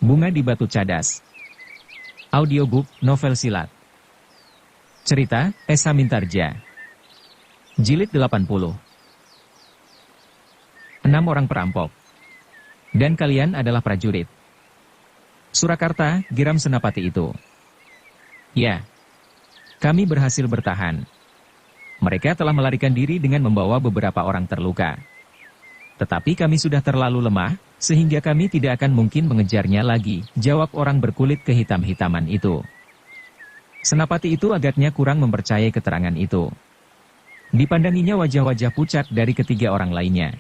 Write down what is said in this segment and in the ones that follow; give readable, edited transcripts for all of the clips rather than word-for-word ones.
Bunga di Batu Cadas. Audiobook, novel silat. Cerita, Esa Mintarja. Jilid 80. 6 orang perampok. Dan kalian adalah prajurit. Surakarta, geram senapati itu. Ya. Kami berhasil bertahan. Mereka telah melarikan diri dengan membawa beberapa orang terluka. Tetapi kami sudah terlalu lemah, sehingga kami tidak akan mungkin mengejarnya lagi, jawab orang berkulit kehitam-hitaman itu. Senapati itu agaknya kurang mempercayai keterangan itu. Dipandanginya wajah-wajah pucat dari ketiga orang lainnya.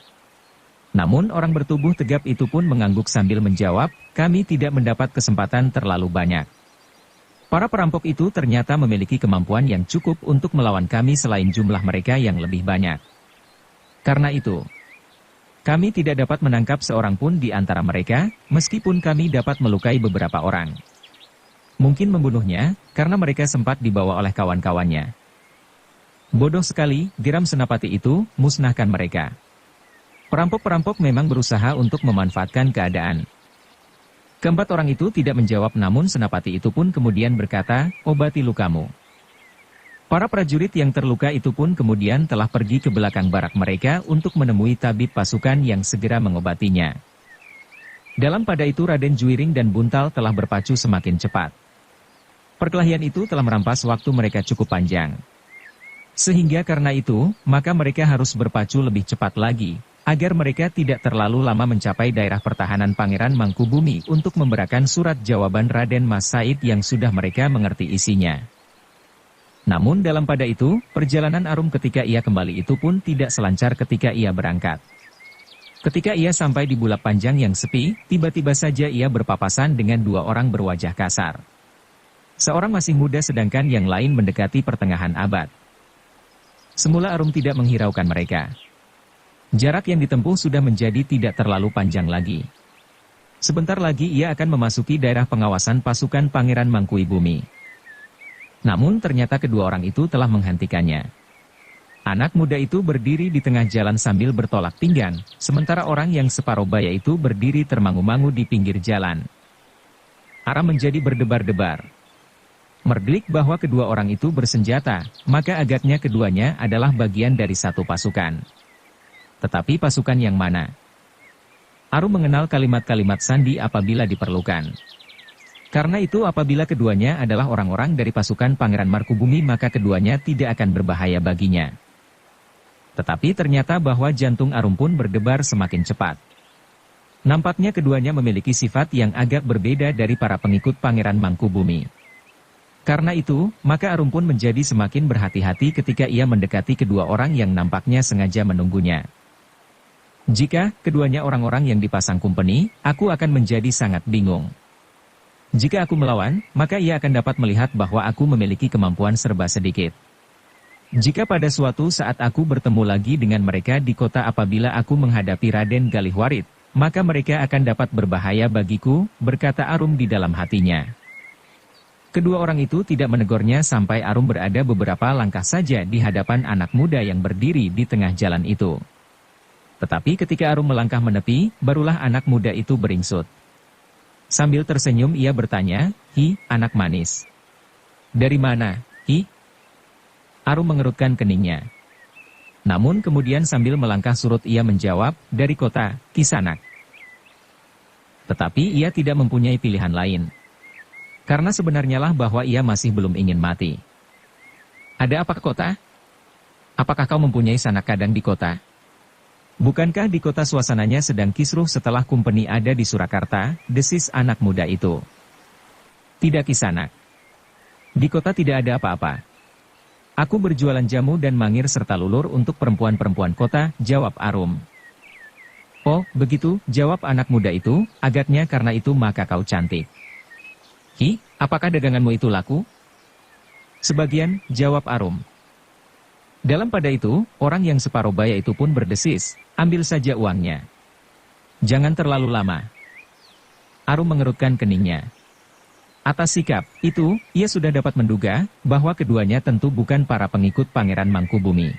Namun orang bertubuh tegap itu pun mengangguk sambil menjawab, kami tidak mendapat kesempatan terlalu banyak. Para perampok itu ternyata memiliki kemampuan yang cukup untuk melawan kami selain jumlah mereka yang lebih banyak. Karena itu, kami tidak dapat menangkap seorang pun di antara mereka, meskipun kami dapat melukai beberapa orang. Mungkin membunuhnya, karena mereka sempat dibawa oleh kawan-kawannya. Bodoh sekali, geram senapati itu, musnahkan mereka. Perampok-perampok memang berusaha untuk memanfaatkan keadaan. Keempat orang itu tidak menjawab, namun senapati itu pun kemudian berkata, obati lukamu. Para prajurit yang terluka itu pun kemudian telah pergi ke belakang barak mereka untuk menemui tabib pasukan yang segera mengobatinya. Dalam pada itu Raden Juwiring dan Buntal telah berpacu semakin cepat. Perkelahian itu telah merampas waktu mereka cukup panjang. Sehingga karena itu, maka mereka harus berpacu lebih cepat lagi, agar mereka tidak terlalu lama mencapai daerah pertahanan Pangeran Mangkubumi untuk memberikan surat jawaban Raden Mas Said yang sudah mereka mengerti isinya. Namun dalam pada itu, perjalanan Arum ketika ia kembali itu pun tidak selancar ketika ia berangkat. Ketika ia sampai di Bulak Panjang yang sepi, tiba-tiba saja ia berpapasan dengan dua orang berwajah kasar. Seorang masih muda sedangkan yang lain mendekati pertengahan abad. Semula Arum tidak menghiraukan mereka. Jarak yang ditempuh sudah menjadi tidak terlalu panjang lagi. Sebentar lagi ia akan memasuki daerah pengawasan pasukan Pangeran Mangkubumi. Namun ternyata kedua orang itu telah menghentikannya. Anak muda itu berdiri di tengah jalan sambil bertolak pinggang, sementara orang yang separuh baya itu berdiri termangu-mangu di pinggir jalan. Aram menjadi berdebar-debar. Merdelik bahwa kedua orang itu bersenjata, maka agaknya keduanya adalah bagian dari satu pasukan. Tetapi pasukan yang mana? Arum mengenal kalimat-kalimat sandi apabila diperlukan. Karena itu apabila keduanya adalah orang-orang dari pasukan Pangeran Mangkubumi maka keduanya tidak akan berbahaya baginya. Tetapi ternyata bahwa jantung Arum pun berdebar semakin cepat. Nampaknya keduanya memiliki sifat yang agak berbeda dari para pengikut Pangeran Mangkubumi. Karena itu, maka Arum pun menjadi semakin berhati-hati ketika ia mendekati kedua orang yang nampaknya sengaja menunggunya. Jika keduanya orang-orang yang dipasang kumpeni, aku akan menjadi sangat bingung. Jika aku melawan, maka ia akan dapat melihat bahwa aku memiliki kemampuan serba sedikit. Jika pada suatu saat aku bertemu lagi dengan mereka di kota apabila aku menghadapi Raden Galihwarit, maka mereka akan dapat berbahaya bagiku, berkata Arum di dalam hatinya. Kedua orang itu tidak menegurnya sampai Arum berada beberapa langkah saja di hadapan anak muda yang berdiri di tengah jalan itu. Tetapi ketika Arum melangkah menepi, barulah anak muda itu beringsut. Sambil tersenyum ia bertanya, "Hi, anak manis. Dari mana, hi?" Arum mengerutkan keningnya. Namun kemudian sambil melangkah surut ia menjawab, "Dari kota, Kisanak." Tetapi ia tidak mempunyai pilihan lain. Karena sebenarnya lah bahwa ia masih belum ingin mati. "Ada apa ke kota? Apakah kau mempunyai sanak kadang di kota?" "Bukankah di kota suasananya sedang kisruh setelah kumpeni ada di Surakarta?" desis anak muda itu. "Tidak Kisanak. Di kota tidak ada apa-apa. Aku berjualan jamu dan mangir serta lulur untuk perempuan-perempuan kota," jawab Arum. "Oh, begitu," jawab anak muda itu, "agaknya karena itu maka kau cantik." "Hi, apakah daganganmu itu laku?" "Sebagian," jawab Arum. Dalam pada itu, orang yang separuh baya itu pun berdesis, "Ambil saja uangnya. Jangan terlalu lama." Arum mengerutkan keningnya. Atas sikap itu, ia sudah dapat menduga bahwa keduanya tentu bukan para pengikut Pangeran Mangkubumi.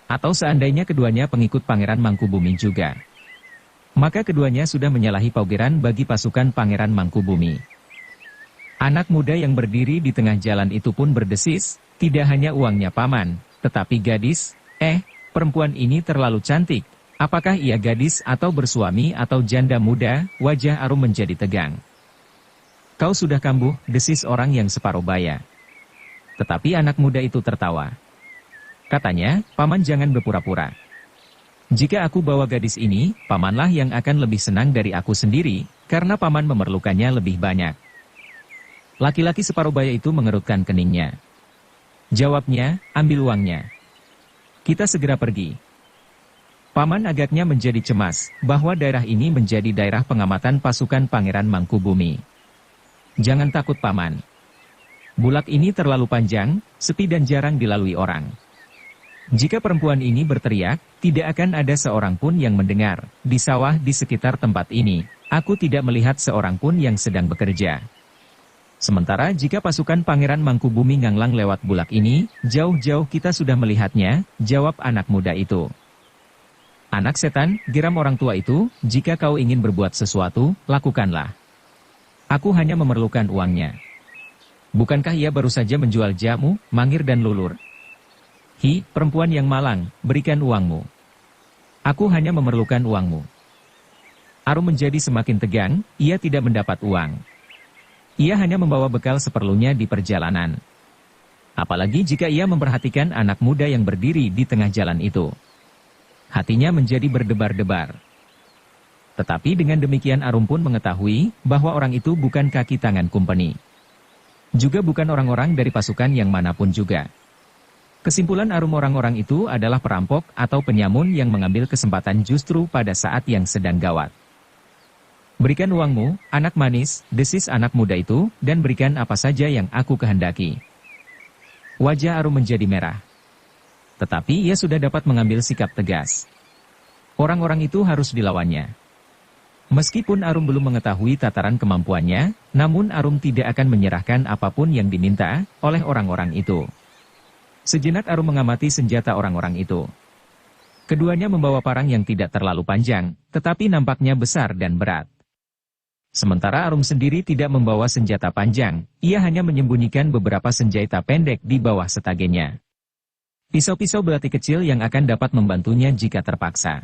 Atau seandainya keduanya pengikut Pangeran Mangkubumi juga. Maka keduanya sudah menyalahi paugeran bagi pasukan Pangeran Mangkubumi. Anak muda yang berdiri di tengah jalan itu pun berdesis, tidak hanya uangnya paman, tetapi gadis, perempuan ini terlalu cantik. Apakah ia gadis atau bersuami atau janda muda? Wajah Arum menjadi tegang. Kau sudah kambuh, desis orang yang separuh baya. Tetapi anak muda itu tertawa. Katanya, paman jangan berpura-pura. Jika aku bawa gadis ini, pamanlah yang akan lebih senang dari aku sendiri, karena paman memerlukannya lebih banyak. Laki-laki separuh baya itu mengerutkan keningnya. Jawabnya, ambil uangnya. Kita segera pergi. Paman agaknya menjadi cemas, bahwa daerah ini menjadi daerah pengamatan pasukan Pangeran Mangkubumi. Jangan takut paman. Bulak ini terlalu panjang, sepi dan jarang dilalui orang. Jika perempuan ini berteriak, tidak akan ada seorang pun yang mendengar. Di sawah di sekitar tempat ini, aku tidak melihat seorang pun yang sedang bekerja. Sementara jika pasukan Pangeran Mangkubumi nganglang lewat bulak ini, jauh-jauh kita sudah melihatnya, jawab anak muda itu. Anak setan, geram orang tua itu, jika kau ingin berbuat sesuatu, lakukanlah. Aku hanya memerlukan uangnya. Bukankah ia baru saja menjual jamu, mangir dan lulur? Hi, perempuan yang malang, berikan uangmu. Aku hanya memerlukan uangmu. Arum menjadi semakin tegang, ia tidak mendapat uang. Ia hanya membawa bekal seperlunya di perjalanan. Apalagi jika ia memperhatikan anak muda yang berdiri di tengah jalan itu. Hatinya menjadi berdebar-debar. Tetapi dengan demikian Arum pun mengetahui bahwa orang itu bukan kaki tangan kumpeni. Juga bukan orang-orang dari pasukan yang manapun juga. Kesimpulan Arum orang-orang itu adalah perampok atau penyamun yang mengambil kesempatan justru pada saat yang sedang gawat. Berikan uangmu, anak manis, desis anak muda itu, dan berikan apa saja yang aku kehendaki. Wajah Arum menjadi merah. Tetapi ia sudah dapat mengambil sikap tegas. Orang-orang itu harus dilawannya. Meskipun Arum belum mengetahui tataran kemampuannya, namun Arum tidak akan menyerahkan apapun yang diminta oleh orang-orang itu. Sejenak Arum mengamati senjata orang-orang itu. Keduanya membawa parang yang tidak terlalu panjang, tetapi nampaknya besar dan berat. Sementara Arum sendiri tidak membawa senjata panjang, ia hanya menyembunyikan beberapa senjata pendek di bawah setagenya. Pisau-pisau belati kecil yang akan dapat membantunya jika terpaksa.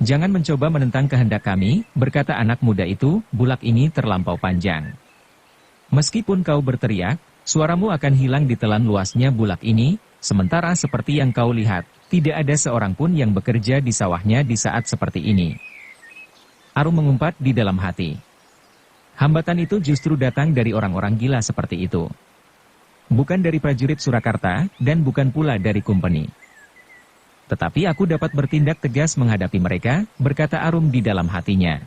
Jangan mencoba menentang kehendak kami, berkata anak muda itu, bulak ini terlampau panjang. Meskipun kau berteriak, suaramu akan hilang ditelan luasnya bulak ini, sementara seperti yang kau lihat, tidak ada seorang pun yang bekerja di sawahnya di saat seperti ini. Arum mengumpat di dalam hati. Hambatan itu justru datang dari orang-orang gila seperti itu. Bukan dari prajurit Surakarta, dan bukan pula dari kumpeni. Tetapi aku dapat bertindak tegas menghadapi mereka, berkata Arum di dalam hatinya.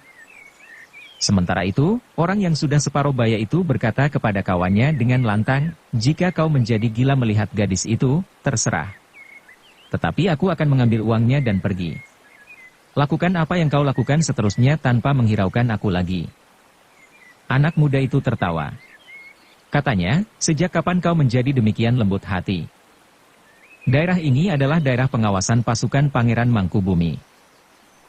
Sementara itu, orang yang sudah separuh baya itu berkata kepada kawannya dengan lantang, jika kau menjadi gila melihat gadis itu, terserah. Tetapi aku akan mengambil uangnya dan pergi. Lakukan apa yang kau lakukan seterusnya tanpa menghiraukan aku lagi. Anak muda itu tertawa. Katanya, sejak kapan kau menjadi demikian lembut hati? Daerah ini adalah daerah pengawasan pasukan Pangeran Mangkubumi.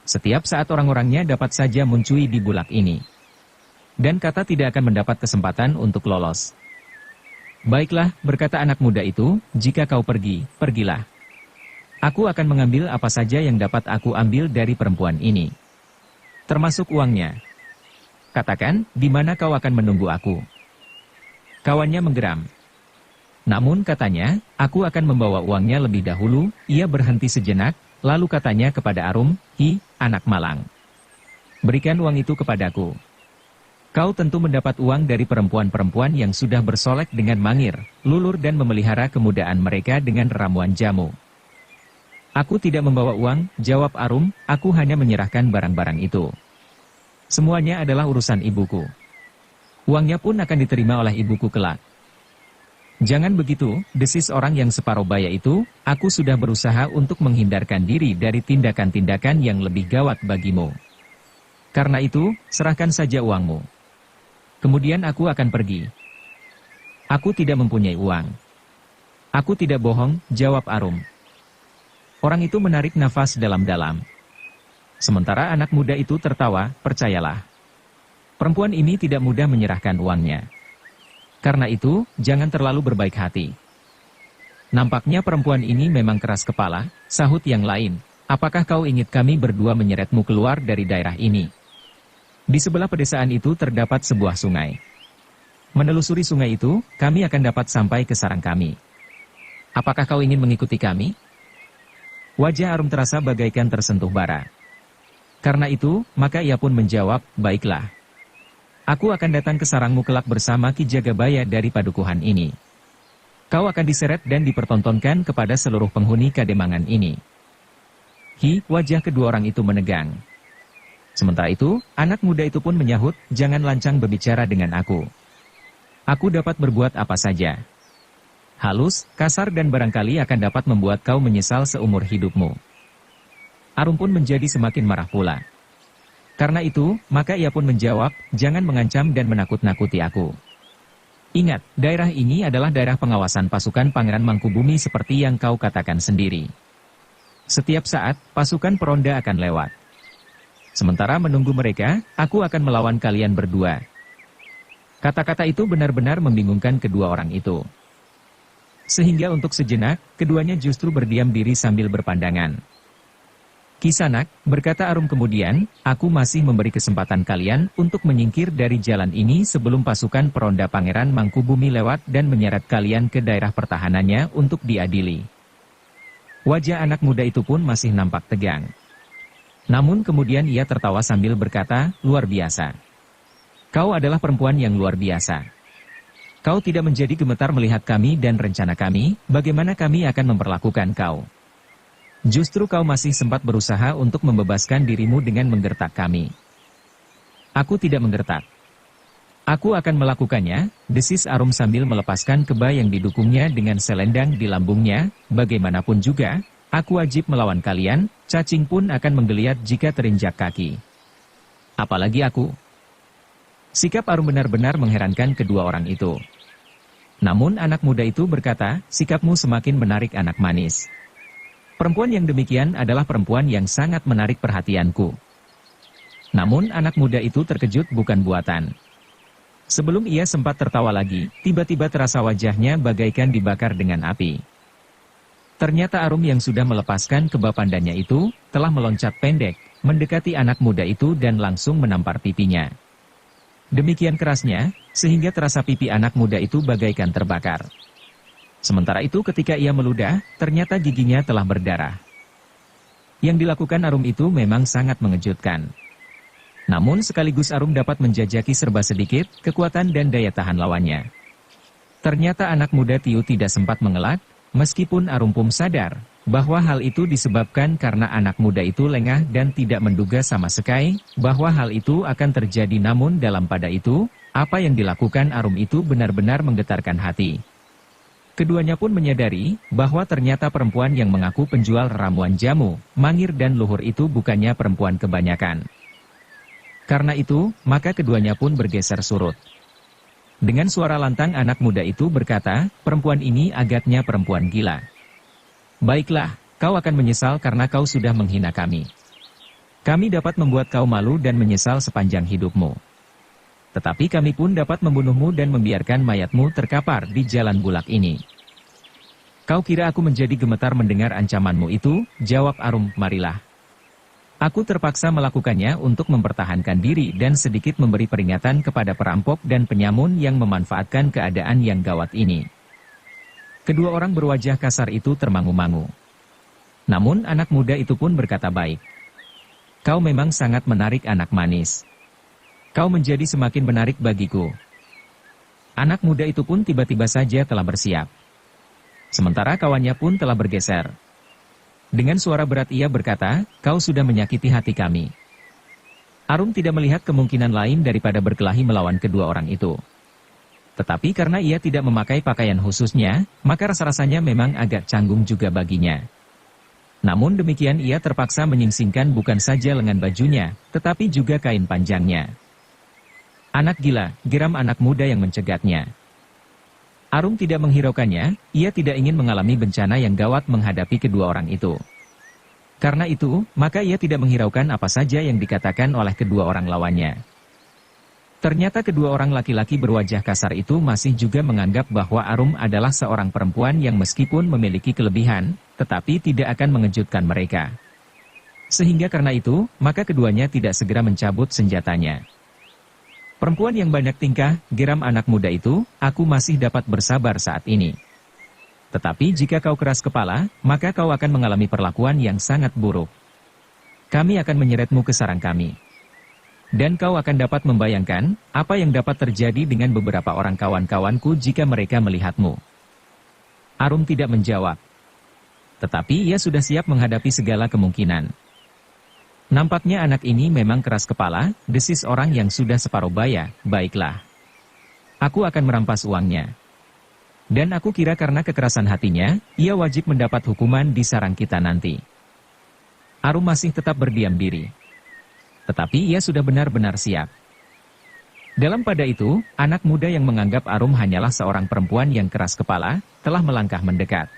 Setiap saat orang-orangnya dapat saja mencuri di bulak ini. Dan kata tidak akan mendapat kesempatan untuk lolos. Baiklah, berkata anak muda itu, jika kau pergi, pergilah. Aku akan mengambil apa saja yang dapat aku ambil dari perempuan ini. Termasuk uangnya. Katakan, di mana kau akan menunggu aku? Kawannya menggeram. Namun katanya, aku akan membawa uangnya lebih dahulu. Ia berhenti sejenak, lalu katanya kepada Arum, hi, anak malang. Berikan uang itu kepadaku. Kau tentu mendapat uang dari perempuan-perempuan yang sudah bersolek dengan mangir, lulur dan memelihara kemudaan mereka dengan ramuan jamu. Aku tidak membawa uang, jawab Arum, aku hanya menyerahkan barang-barang itu. Semuanya adalah urusan ibuku. Uangnya pun akan diterima oleh ibuku kelak. Jangan begitu, desis orang yang separuh baya itu, aku sudah berusaha untuk menghindarkan diri dari tindakan-tindakan yang lebih gawat bagimu. Karena itu, serahkan saja uangmu. Kemudian aku akan pergi. Aku tidak mempunyai uang. Aku tidak bohong, jawab Arum. Orang itu menarik nafas dalam-dalam. Sementara anak muda itu tertawa, percayalah. Perempuan ini tidak mudah menyerahkan uangnya. Karena itu, jangan terlalu berbaik hati. Nampaknya perempuan ini memang keras kepala, sahut yang lain. Apakah kau ingin kami berdua menyeretmu keluar dari daerah ini? Di sebelah pedesaan itu terdapat sebuah sungai. Menelusuri sungai itu, kami akan dapat sampai ke sarang kami. Apakah kau ingin mengikuti kami? Wajah Arum terasa bagaikan tersentuh bara. Karena itu, maka ia pun menjawab, baiklah. Aku akan datang ke sarangmu kelak bersama Ki Jagabaya dari padukuhan ini. Kau akan diseret dan dipertontonkan kepada seluruh penghuni Kademangan ini. Wajah kedua orang itu menegang. Sementara itu, anak muda itu pun menyahut, jangan lancang berbicara dengan aku. Aku dapat berbuat apa saja. Halus, kasar dan barangkali akan dapat membuat kau menyesal seumur hidupmu. Arum pun menjadi semakin marah pula. Karena itu, maka ia pun menjawab, jangan mengancam dan menakut-nakuti aku. Ingat, daerah ini adalah daerah pengawasan pasukan Pangeran Mangkubumi seperti yang kau katakan sendiri. Setiap saat, pasukan peronda akan lewat. Sementara menunggu mereka, aku akan melawan kalian berdua. Kata-kata itu benar-benar membingungkan kedua orang itu. Sehingga untuk sejenak, keduanya justru berdiam diri sambil berpandangan. Kisanak, berkata Arum kemudian, aku masih memberi kesempatan kalian untuk menyingkir dari jalan ini sebelum pasukan peronda Pangeran Mangkubumi lewat dan menyeret kalian ke daerah pertahanannya untuk diadili. Wajah anak muda itu pun masih nampak tegang. Namun kemudian ia tertawa sambil berkata, luar biasa. Kau adalah perempuan yang luar biasa. Kau tidak menjadi gemetar melihat kami dan rencana kami, bagaimana kami akan memperlakukan kau. Justru kau masih sempat berusaha untuk membebaskan dirimu dengan menggertak kami. Aku tidak menggertak. Aku akan melakukannya, desis Arum sambil melepaskan kebaya yang didukungnya dengan selendang di lambungnya, bagaimanapun juga, aku wajib melawan kalian, cacing pun akan menggeliat jika terinjak kaki. Apalagi aku. Sikap Arum benar-benar mengherankan kedua orang itu. Namun anak muda itu berkata, sikapmu semakin menarik anak manis. Perempuan yang demikian adalah perempuan yang sangat menarik perhatianku. Namun anak muda itu terkejut bukan buatan. Sebelum ia sempat tertawa lagi, tiba-tiba terasa wajahnya bagaikan dibakar dengan api. Ternyata Arum yang sudah melepaskan kebaya pandannya itu, telah meloncat pendek, mendekati anak muda itu dan langsung menampar pipinya. Demikian kerasnya, sehingga terasa pipi anak muda itu bagaikan terbakar. Sementara itu ketika ia meludah, ternyata giginya telah berdarah. Yang dilakukan Arum itu memang sangat mengejutkan. Namun sekaligus Arum dapat menjajaki serba sedikit, kekuatan dan daya tahan lawannya. Ternyata anak muda Tiu tidak sempat mengelak, meskipun Arum pun sadar, bahwa hal itu disebabkan karena anak muda itu lengah dan tidak menduga sama sekali, bahwa hal itu akan terjadi namun dalam pada itu, apa yang dilakukan Arum itu benar-benar menggetarkan hati. Keduanya pun menyadari bahwa ternyata perempuan yang mengaku penjual ramuan jamu, mangir dan luhur itu bukannya perempuan kebanyakan. Karena itu, maka keduanya pun bergeser surut. Dengan suara lantang anak muda itu berkata, perempuan ini agaknya perempuan gila. Baiklah, kau akan menyesal karena kau sudah menghina kami. Kami dapat membuat kau malu dan menyesal sepanjang hidupmu. Tetapi kami pun dapat membunuhmu dan membiarkan mayatmu terkapar di jalan bulak ini. Kau kira aku menjadi gemetar mendengar ancamanmu itu? Jawab Arum, marilah. Aku terpaksa melakukannya untuk mempertahankan diri dan sedikit memberi peringatan kepada perampok dan penyamun yang memanfaatkan keadaan yang gawat ini. Kedua orang berwajah kasar itu termangu-mangu. Namun anak muda itu pun berkata baik. Kau memang sangat menarik anak manis. Kau menjadi semakin menarik bagiku. Anak muda itu pun tiba-tiba saja telah bersiap. Sementara kawannya pun telah bergeser. Dengan suara berat ia berkata, kau sudah menyakiti hati kami. Arum tidak melihat kemungkinan lain daripada berkelahi melawan kedua orang itu. Tetapi karena ia tidak memakai pakaian khususnya, maka rasa-rasanya memang agak canggung juga baginya. Namun demikian ia terpaksa menyingsingkan bukan saja lengan bajunya, tetapi juga kain panjangnya. Anak gila, geram anak muda yang mencegatnya. Arum tidak menghiraukannya, ia tidak ingin mengalami bencana yang gawat menghadapi kedua orang itu. Karena itu, maka ia tidak menghiraukan apa saja yang dikatakan oleh kedua orang lawannya. Ternyata kedua orang laki-laki berwajah kasar itu masih juga menganggap bahwa Arum adalah seorang perempuan yang meskipun memiliki kelebihan, tetapi tidak akan mengejutkan mereka. Sehingga karena itu, maka keduanya tidak segera mencabut senjatanya. Perempuan yang banyak tingkah, geram anak muda itu, aku masih dapat bersabar saat ini. Tetapi jika kau keras kepala, maka kau akan mengalami perlakuan yang sangat buruk. Kami akan menyeretmu ke sarang kami. Dan kau akan dapat membayangkan, apa yang dapat terjadi dengan beberapa orang kawan-kawanku jika mereka melihatmu. Arum tidak menjawab. Tetapi ia sudah siap menghadapi segala kemungkinan. Nampaknya anak ini memang keras kepala, desis orang yang sudah separuh baya, baiklah. Aku akan merampas uangnya. Dan aku kira karena kekerasan hatinya, ia wajib mendapat hukuman di sarang kita nanti. Arum masih tetap berdiam diri. Tetapi ia sudah benar-benar siap. Dalam pada itu, anak muda yang menganggap Arum hanyalah seorang perempuan yang keras kepala, telah melangkah mendekat.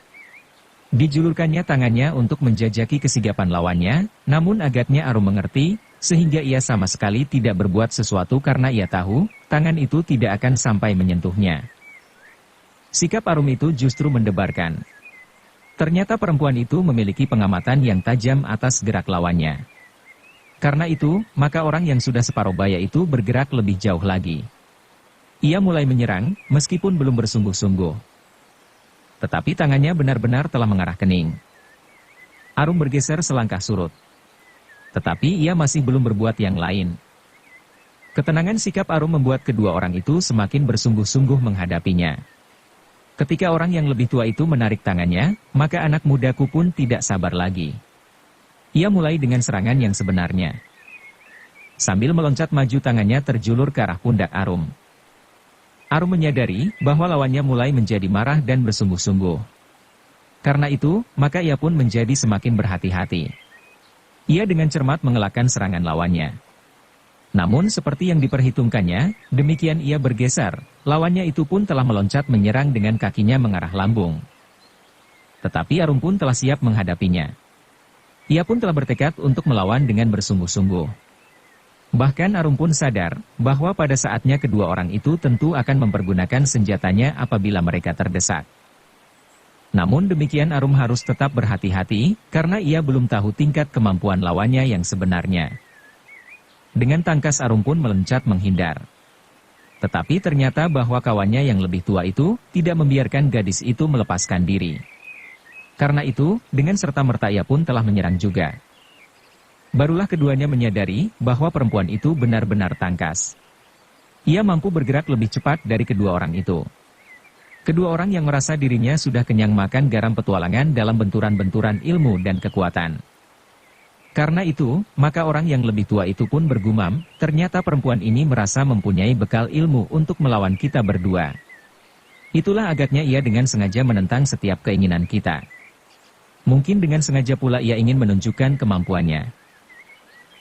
Dijulurkannya tangannya untuk menjajaki kesigapan lawannya, namun agaknya Arum mengerti, sehingga ia sama sekali tidak berbuat sesuatu karena ia tahu, tangan itu tidak akan sampai menyentuhnya. Sikap Arum itu justru mendebarkan. Ternyata perempuan itu memiliki pengamatan yang tajam atas gerak lawannya. Karena itu, maka orang yang sudah separuh baya itu bergerak lebih jauh lagi. Ia mulai menyerang, meskipun belum bersungguh-sungguh. Tetapi tangannya benar-benar telah mengarah kening. Arum bergeser selangkah surut. Tetapi ia masih belum berbuat yang lain. Ketenangan sikap Arum membuat kedua orang itu semakin bersungguh-sungguh menghadapinya. Ketika orang yang lebih tua itu menarik tangannya, maka anak mudaku pun tidak sabar lagi. Ia mulai dengan serangan yang sebenarnya. Sambil meloncat maju tangannya terjulur ke arah pundak Arum. Arum menyadari bahwa lawannya mulai menjadi marah dan bersungguh-sungguh. Karena itu, maka ia pun menjadi semakin berhati-hati. Ia dengan cermat mengelakkan serangan lawannya. Namun seperti yang diperhitungkannya, demikian ia bergeser, lawannya itu pun telah meloncat menyerang dengan kakinya mengarah lambung. Tetapi Arum pun telah siap menghadapinya. Ia pun telah bertekad untuk melawan dengan bersungguh-sungguh. Bahkan Arum pun sadar, bahwa pada saatnya kedua orang itu tentu akan mempergunakan senjatanya apabila mereka terdesak. Namun demikian Arum harus tetap berhati-hati, karena ia belum tahu tingkat kemampuan lawannya yang sebenarnya. Dengan tangkas Arum pun meloncat menghindar. Tetapi ternyata bahwa kawannya yang lebih tua itu, tidak membiarkan gadis itu melepaskan diri. Karena itu, dengan serta-merta ia pun telah menyerang juga. Barulah keduanya menyadari, bahwa perempuan itu benar-benar tangkas. Ia mampu bergerak lebih cepat dari kedua orang itu. Kedua orang yang merasa dirinya sudah kenyang makan garam petualangan dalam benturan-benturan ilmu dan kekuatan. Karena itu, maka orang yang lebih tua itu pun bergumam, ternyata perempuan ini merasa mempunyai bekal ilmu untuk melawan kita berdua. Itulah agaknya ia dengan sengaja menentang setiap keinginan kita. Mungkin dengan sengaja pula ia ingin menunjukkan kemampuannya.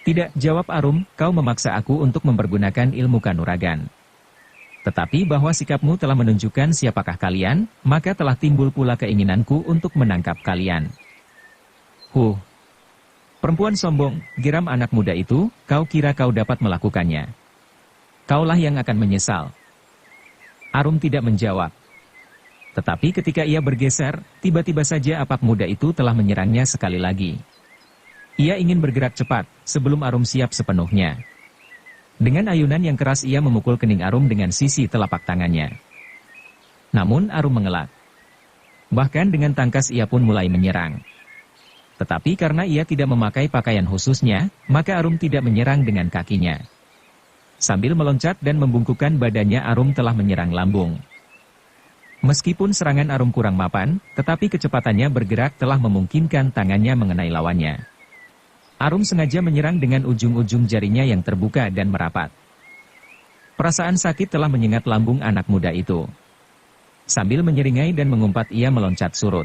Tidak, jawab Arum, kau memaksa aku untuk mempergunakan ilmu kanuragan. Tetapi bahwa sikapmu telah menunjukkan siapakah kalian, maka telah timbul pula keinginanku untuk menangkap kalian. Perempuan sombong, geram anak muda itu, kau kira kau dapat melakukannya. Kaulah yang akan menyesal. Arum tidak menjawab. Tetapi ketika ia bergeser, tiba-tiba saja apak muda itu telah menyerangnya sekali lagi. Ia ingin bergerak cepat, sebelum Arum siap sepenuhnya. Dengan ayunan yang keras ia memukul kening Arum dengan sisi telapak tangannya. Namun Arum mengelak. Bahkan dengan tangkas ia pun mulai menyerang. Tetapi karena ia tidak memakai pakaian khususnya, maka Arum tidak menyerang dengan kakinya. Sambil meloncat dan membungkukkan badannya Arum telah menyerang lambung. Meskipun serangan Arum kurang mapan, tetapi kecepatannya bergerak telah memungkinkan tangannya mengenai lawannya. Arum sengaja menyerang dengan ujung-ujung jarinya yang terbuka dan merapat. Perasaan sakit telah menyengat lambung anak muda itu. Sambil menyeringai dan mengumpat ia meloncat surut.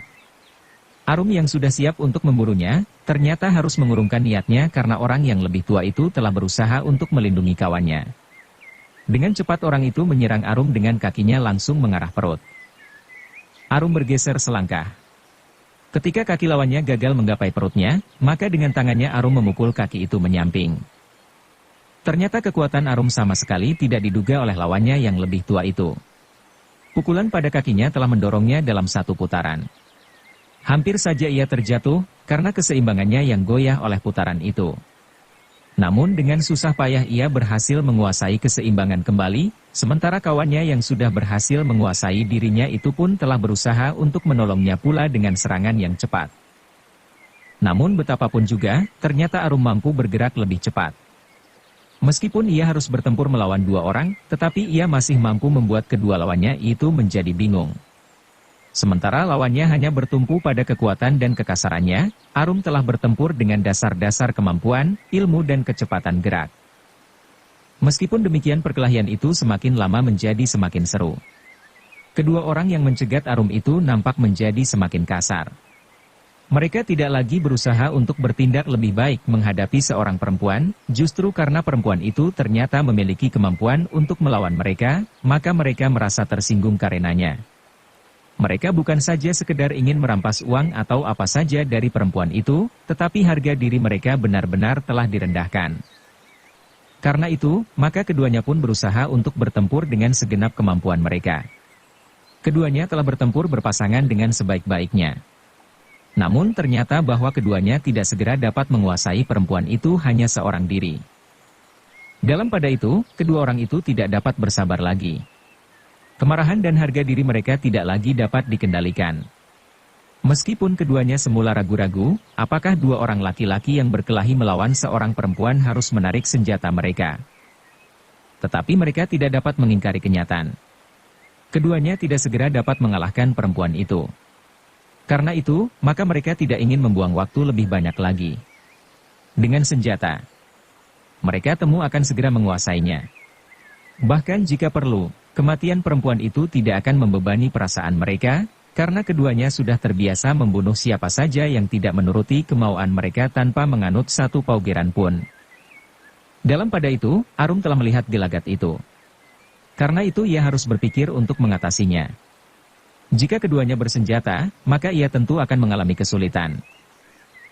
Arum yang sudah siap untuk memburunya, ternyata harus mengurungkan niatnya karena orang yang lebih tua itu telah berusaha untuk melindungi kawannya. Dengan cepat orang itu menyerang Arum dengan kakinya langsung mengarah perut. Arum bergeser selangkah. Ketika kaki lawannya gagal menggapai perutnya, maka dengan tangannya Arum memukul kaki itu menyamping. Ternyata kekuatan Arum sama sekali tidak diduga oleh lawannya yang lebih tua itu. Pukulan pada kakinya telah mendorongnya dalam satu putaran. Hampir saja ia terjatuh, karena keseimbangannya yang goyah oleh putaran itu. Namun dengan susah payah ia berhasil menguasai keseimbangan kembali, sementara kawannya yang sudah berhasil menguasai dirinya itu pun telah berusaha untuk menolongnya pula dengan serangan yang cepat. Namun betapapun juga, ternyata Arum mampu bergerak lebih cepat. Meskipun ia harus bertempur melawan dua orang, tetapi ia masih mampu membuat kedua lawannya itu menjadi bingung. Sementara lawannya hanya bertumpu pada kekuatan dan kekasarannya, Arum telah bertempur dengan dasar-dasar kemampuan, ilmu dan kecepatan gerak. Meskipun demikian perkelahian itu semakin lama menjadi semakin seru. Kedua orang yang mencegat Arum itu nampak menjadi semakin kasar. Mereka tidak lagi berusaha untuk bertindak lebih baik menghadapi seorang perempuan, justru karena perempuan itu ternyata memiliki kemampuan untuk melawan mereka, maka mereka merasa tersinggung karenanya. Mereka bukan saja sekedar ingin merampas uang atau apa saja dari perempuan itu, tetapi harga diri mereka benar-benar telah direndahkan. Karena itu, maka keduanya pun berusaha untuk bertempur dengan segenap kemampuan mereka. Keduanya telah bertempur berpasangan dengan sebaik-baiknya. Namun ternyata bahwa keduanya tidak segera dapat menguasai perempuan itu hanya seorang diri. Dalam pada itu, kedua orang itu tidak dapat bersabar lagi. Kemarahan dan harga diri mereka tidak lagi dapat dikendalikan. Meskipun keduanya semula ragu-ragu, apakah dua orang laki-laki yang berkelahi melawan seorang perempuan harus menarik senjata mereka. Tetapi mereka tidak dapat mengingkari kenyataan. Keduanya tidak segera dapat mengalahkan perempuan itu. Karena itu, maka mereka tidak ingin membuang waktu lebih banyak lagi. Dengan senjata, mereka akan segera menguasainya. Bahkan jika perlu, kematian perempuan itu tidak akan membebani perasaan mereka, karena keduanya sudah terbiasa membunuh siapa saja yang tidak menuruti kemauan mereka tanpa menganut satu paugeran pun. Dalam pada itu, Arum telah melihat gelagat itu. Karena itu ia harus berpikir untuk mengatasinya. Jika keduanya bersenjata, maka ia tentu akan mengalami kesulitan.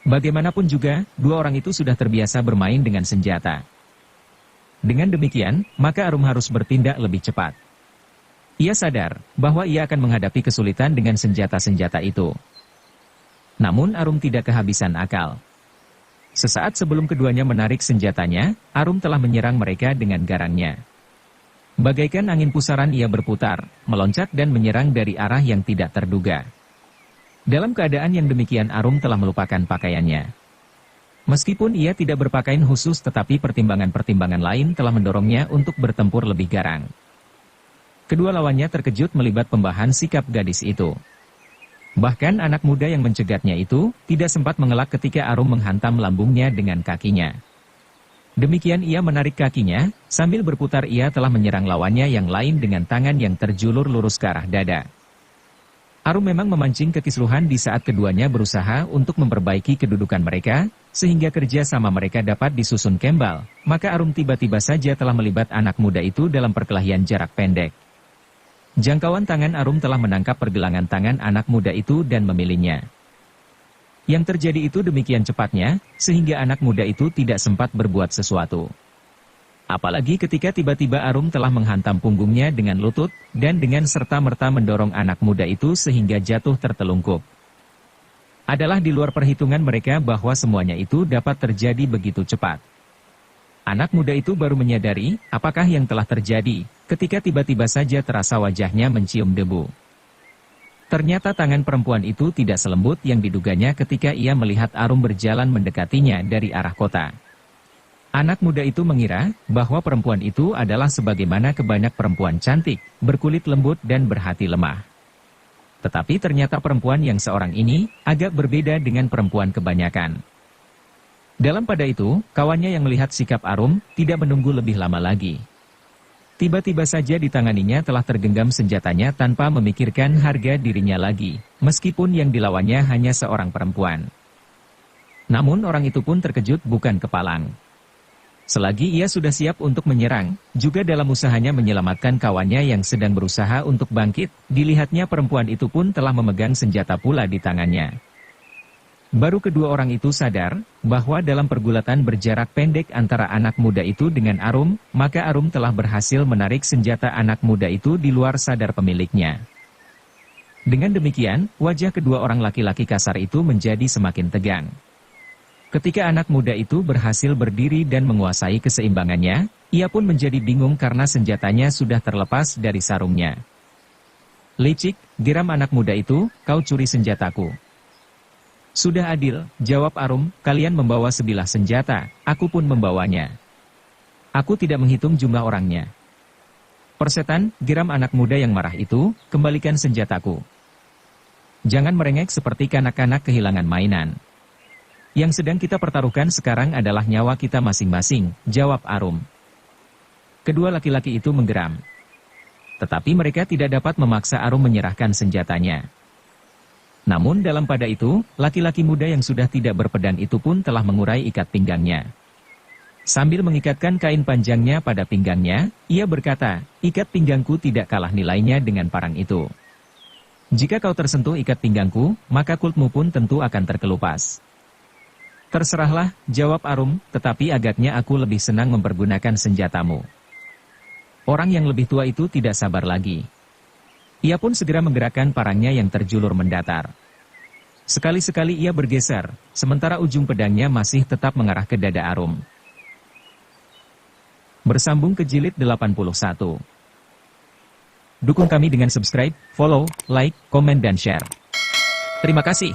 Bagaimanapun juga, dua orang itu sudah terbiasa bermain dengan senjata. Dengan demikian, maka Arum harus bertindak lebih cepat. Ia sadar bahwa ia akan menghadapi kesulitan dengan senjata-senjata itu. Namun Arum tidak kehabisan akal. Sesaat sebelum keduanya menarik senjatanya, Arum telah menyerang mereka dengan garangnya. Bagaikan angin pusaran ia berputar, meloncat dan menyerang dari arah yang tidak terduga. Dalam keadaan yang demikian Arum telah melupakan pakaiannya. Meskipun ia tidak berpakaian khusus tetapi pertimbangan-pertimbangan lain telah mendorongnya untuk bertempur lebih garang. Kedua lawannya terkejut melihat pembahan sikap gadis itu. Bahkan anak muda yang mencegatnya itu tidak sempat mengelak ketika Arum menghantam lambungnya dengan kakinya. Demikian ia menarik kakinya, sambil berputar ia telah menyerang lawannya yang lain dengan tangan yang terjulur lurus ke arah dada. Arum memang memancing kekisruhan di saat keduanya berusaha untuk memperbaiki kedudukan mereka, sehingga kerja sama mereka dapat disusun kembal, maka Arum tiba-tiba saja telah melibat anak muda itu dalam perkelahian jarak pendek. Jangkauan tangan Arum telah menangkap pergelangan tangan anak muda itu dan memilihnya. Yang terjadi itu demikian cepatnya, sehingga anak muda itu tidak sempat berbuat sesuatu. Apalagi ketika tiba-tiba Arum telah menghantam punggungnya dengan lutut, dan dengan serta-merta mendorong anak muda itu sehingga jatuh tertelungkup. Adalah di luar perhitungan mereka bahwa semuanya itu dapat terjadi begitu cepat. Anak muda itu baru menyadari apakah yang telah terjadi, ketika tiba-tiba saja terasa wajahnya mencium debu. Ternyata tangan perempuan itu tidak selembut yang diduganya ketika ia melihat Arum berjalan mendekatinya dari arah kota. Anak muda itu mengira bahwa perempuan itu adalah sebagaimana kebanyak perempuan cantik, berkulit lembut dan berhati lemah. Tetapi ternyata perempuan yang seorang ini agak berbeda dengan perempuan kebanyakan. Dalam pada itu, kawannya yang melihat sikap Arum tidak menunggu lebih lama lagi. Tiba-tiba saja di tanganinya telah tergenggam senjatanya tanpa memikirkan harga dirinya lagi, meskipun yang dilawannya hanya seorang perempuan. Namun orang itu pun terkejut bukan kepalang. Selagi ia sudah siap untuk menyerang, juga dalam usahanya menyelamatkan kawannya yang sedang berusaha untuk bangkit, dilihatnya perempuan itu pun telah memegang senjata pula di tangannya. Baru kedua orang itu sadar, bahwa dalam pergulatan berjarak pendek antara anak muda itu dengan Arum, maka Arum telah berhasil menarik senjata anak muda itu di luar sadar pemiliknya. Dengan demikian, wajah kedua orang laki-laki kasar itu menjadi semakin tegang. Ketika anak muda itu berhasil berdiri dan menguasai keseimbangannya, ia pun menjadi bingung karena senjatanya sudah terlepas dari sarungnya. "Licik," geram anak muda itu, "kau curi senjataku." "Sudah adil," jawab Arum, "kalian membawa sebilah senjata, aku pun membawanya. Aku tidak menghitung jumlah orangnya." "Persetan," geram anak muda yang marah itu, "kembalikan senjataku. Jangan merengek seperti kanak-kanak kehilangan mainan. Yang sedang kita pertaruhkan sekarang adalah nyawa kita masing-masing," jawab Arum. Kedua laki-laki itu menggeram. Tetapi mereka tidak dapat memaksa Arum menyerahkan senjatanya. Namun dalam pada itu, laki-laki muda yang sudah tidak berpedang itu pun telah mengurai ikat pinggangnya. Sambil mengikatkan kain panjangnya pada pinggangnya, ia berkata, "Ikat pinggangku tidak kalah nilainya dengan parang itu. Jika kau tersentuh ikat pinggangku, maka kulitmu pun tentu akan terkelupas." "Terserahlah," jawab Arum, "tetapi agaknya aku lebih senang mempergunakan senjatamu." Orang yang lebih tua itu tidak sabar lagi. Ia pun segera menggerakkan parangnya yang terjulur mendatar. Sekali-sekali ia bergeser, sementara ujung pedangnya masih tetap mengarah ke dada Arum. Bersambung ke jilid 81. Dukung kami dengan subscribe, follow, like, komen dan share. Terima kasih.